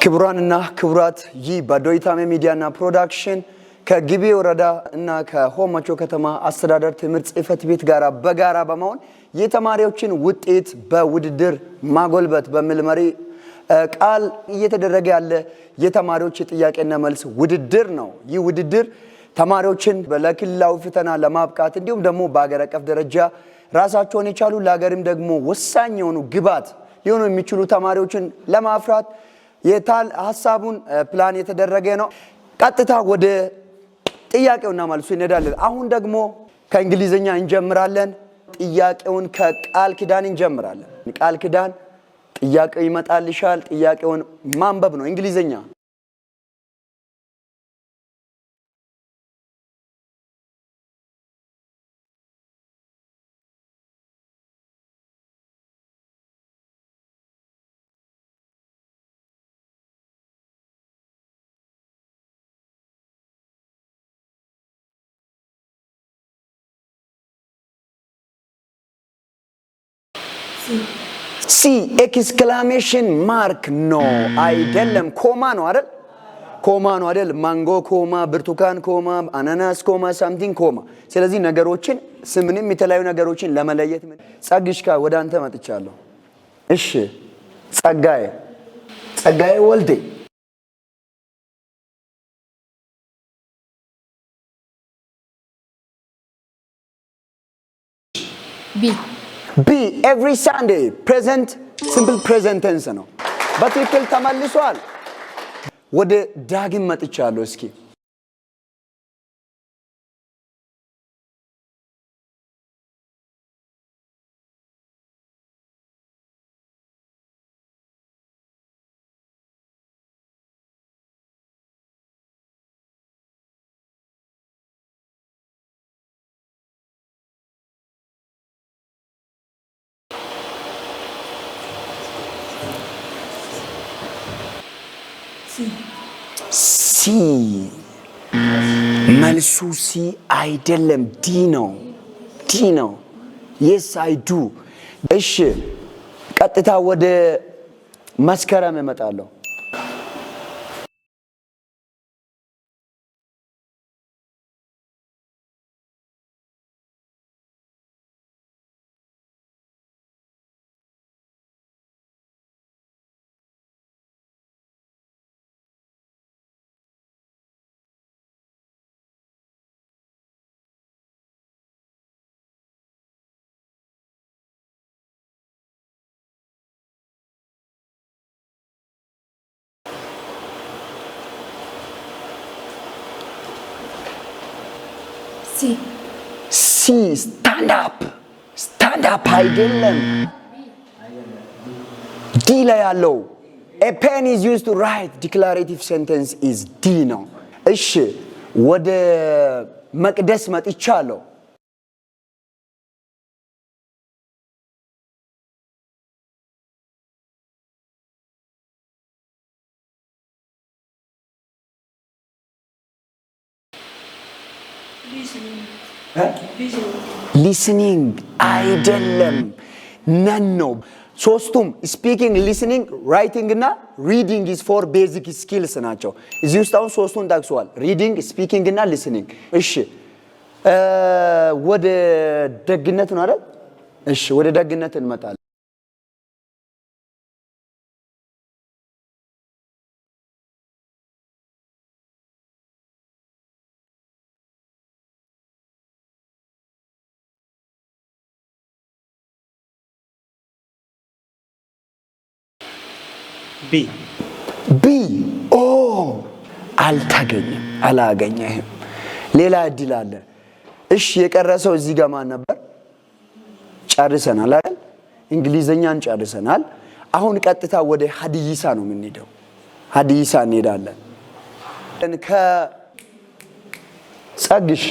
ክቡራንና ክቡራት ይህ በዶይታሜ ሚዲያና ፕሮዳክሽን ከግቢ ወረዳ እና ከሆመቾ ከተማ አስተዳደር ትምህርት ጽሕፈት ቤት ጋር በጋራ በመሆን የተማሪዎችን ውጤት በውድድር ማጎልበት በሚል መሪ ቃል እየተደረገ ያለ የተማሪዎች ጥያቄና መልስ ውድድር ነው። ይህ ውድድር ተማሪዎችን ለክልላዊ ፈተና ለማብቃት እንዲሁም ደግሞ በአገር አቀፍ ደረጃ ራሳቸውን የቻሉ ለሀገርም ደግሞ ወሳኝ የሆኑ ግብዓት ሊሆኑ የሚችሉ ተማሪዎችን ለማፍራት የታል ሐሳቡን ፕላን የተደረገ ነው። ቀጥታ ወደ ጥያቄውና መልሱ እንሄዳለን። አሁን ደግሞ ከእንግሊዘኛ እንጀምራለን። ጥያቄውን ከቃል ኪዳን እንጀምራለን። ቃል ኪዳን ጥያቄው ይመጣልሻል። ጥያቄውን ማንበብ ነው እንግሊዘኛ። ሲ ኤክስክላሜሽን ማርክ ነው አይደለም። ኮማ ነው አይደል? ኮማ ነው አይደል? ማንጎ ኮማ፣ ብርቱካን ኮማ፣ አናናስ ኮማ፣ ሳምቲንግ ኮማ። ስለዚህ ነገሮችን ስምንም የተለያዩ ነገሮችን ለመለየት ጸግሽካ ወደ አንተ መጥቻለሁ። እሺ ጸጋዬ ወልዴ ቢ every Sunday present simple present tense ነው። በትክክል ተመልሷል። ወደ ዳግም መጥቻለሁ። እስኪ ሲ መልሱ ሲ አይደለም፣ ዲ ነው። yes I do። እሺ ቀጥታ ወደ መስከረም እመጣለሁ። ሲ ስታንድ አፕ አይደለም፣ ዲ ላይ ያለው a pen is used to write declarative sentence is ዲ ነው። እሺ ወደ መቅደስ መጥቻለሁ። ሊስኒንግ አይደለም፣ ነን ነው። ሶስቱም ስፒኪንግ፣ ሊስኒንግ፣ ራይቲንግ እና ሪዲንግ ኢዝ ፎር ቤዚክ ስኪልስ ናቸው። እዚህ ውስጥ አሁን ሶስቱን ጠቅሰዋል፣ ሪዲንግ፣ ስፒኪንግ እና ሊስኒንግ። እሺ ወደ ደግነት ነው አይደል? እሺ ወደ ደግነት እንመጣለን። ቢ ኦ አላገኘህም። ሌላ እድል አለ። እሺ የቀረሰው እዚህ ጋር ማን ነበር? ጨርሰናል አይደል? እንግሊዘኛን ጨርሰናል። አሁን ቀጥታ ወደ ሀዲይሳ ነው የምንሄደው። ሀዲይሳ እንሄዳለን። ከጸግሽ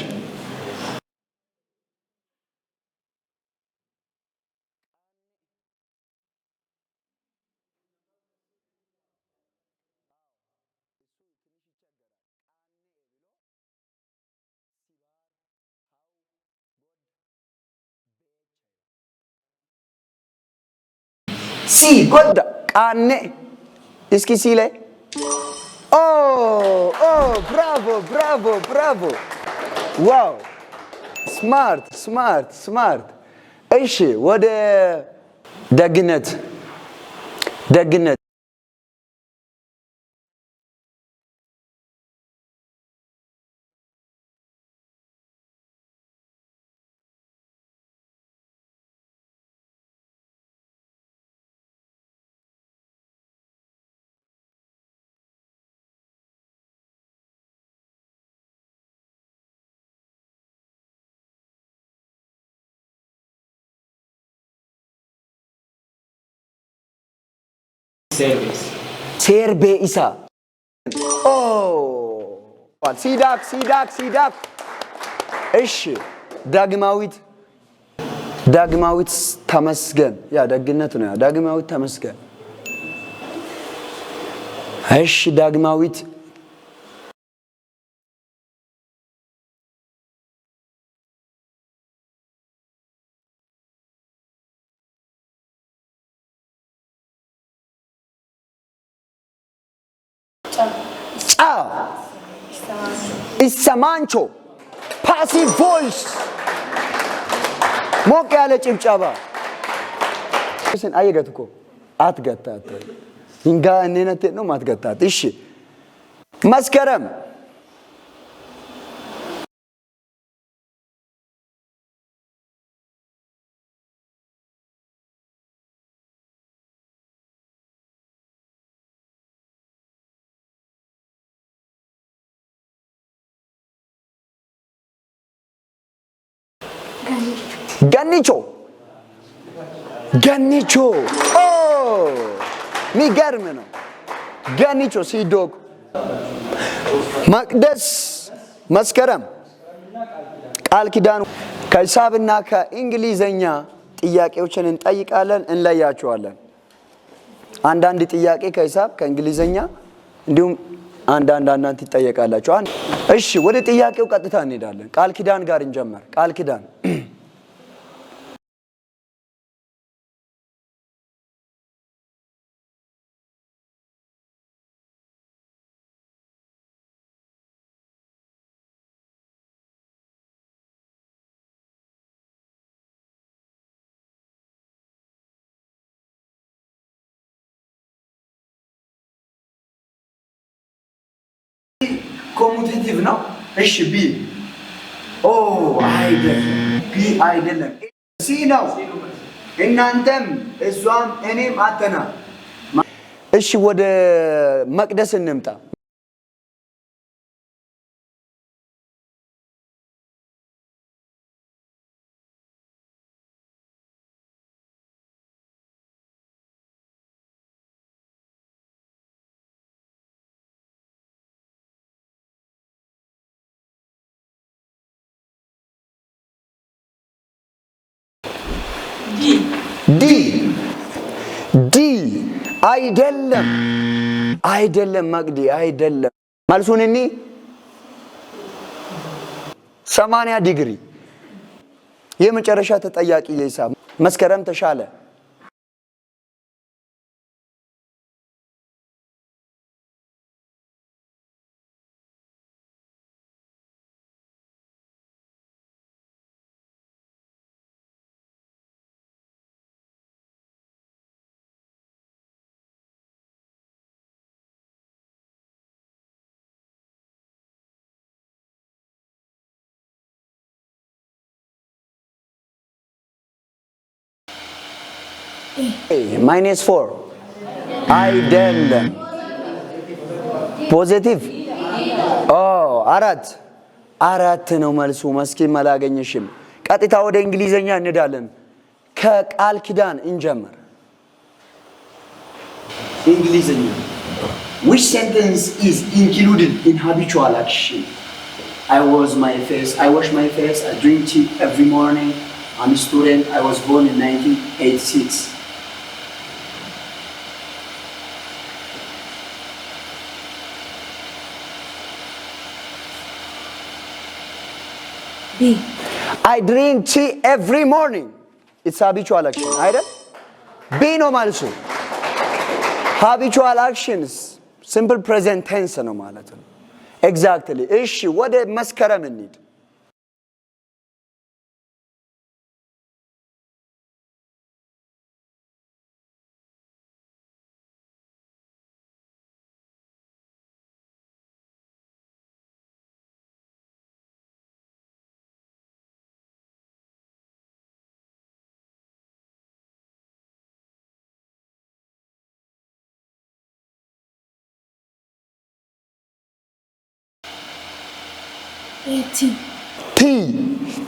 ሲ ጎዳ ቃኔ እስኪ ሲ ላይ ብራቮ ዋው ስማርት እሺ ወደ ደግነት ሴርቤ ኢሳ ሲዳክ እሺ ዳግማዊት ተመስገን ያ ደግነት ነው ዳግማዊት ተመስገን እሺ ዳግማዊት ኢሰማንቾ ፓሲቭ ቮይስ ሞቅ ያለ ጭብጨባ አየገትኮ አትገታት እንጋ እነነቴ ነው ማትገታት እሺ መስከረም ገኒቾ ሚገርም ነው ገኒቾ ሲዶግ መቅደስ መስከረም ቃል ኪዳን ከሂሳብና ከእንግሊዘኛ ጥያቄዎችን እንጠይቃለን እንለያቸዋለን አንዳንድ ጥያቄ ከሂሳብ ከእንግሊዘኛ እንዲሁም አንዳንድ ይጠየቃላችሁ እሺ ወደ ጥያቄው ቀጥታ እንሄዳለን ቃል ኪዳን ጋር እንጀምር ቃል ኪዳን ኮሙቴቲቭ ነው እሺ ቢ አይደለም ሲ ነው እናንተም እሷም እኔም አተና እሺ ወደ መቅደስ እንምጣ ዲ አይደለም መቅዲ አይደለም መልሱን እኒ 80 ዲግሪ የመጨረሻ ተጠያቂ የሂሳብ መስከረም ተሻለ -4 አይደለም ፖዚቲቭ አራት ነው መልሱ መስኪ መላገኝሽም ቀጥታ ወደ እንግሊዘኛ እንሄዳለን ከቃል ኪዳን እንጀምር እንግሊዘኛ which sentence is included in habitual action I wash my face I drink tea every morning I'm a student I was born in 1986 B. I drink tea every morning. It's habitual action. አይደል? B ነው መልሱ. Habitual actions ሲምፕል ፕሬዘንት ቴንስ ነው ማለት ነው። ኤግዛክትሊ። እሺ ወደ መስከረም እንሂድ።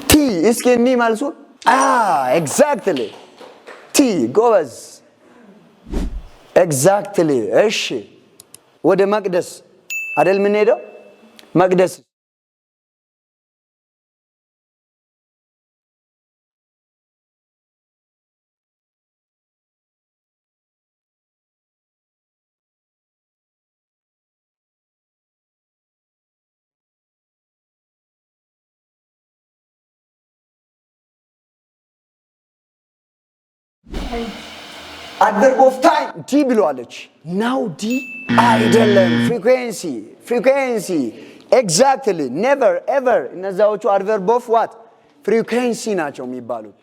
ቲ እስኪ እኒ መልሱ። ኤግዛክትሊ ቲ ጎበዝ። ኤግዛክትሊ። እሺ ወደ መቅደስ አይደል የምንሄደው? መቅደስ adverb of time ዲ ብሏለች። ናው ዲ አይደለም። ፍሪኩዌንሲ ኤግዛክትሊ። ኔቨር ኤቨር እነዛዎቹ adverb of what ፍሪኩዌንሲ ናቸው የሚባሉት።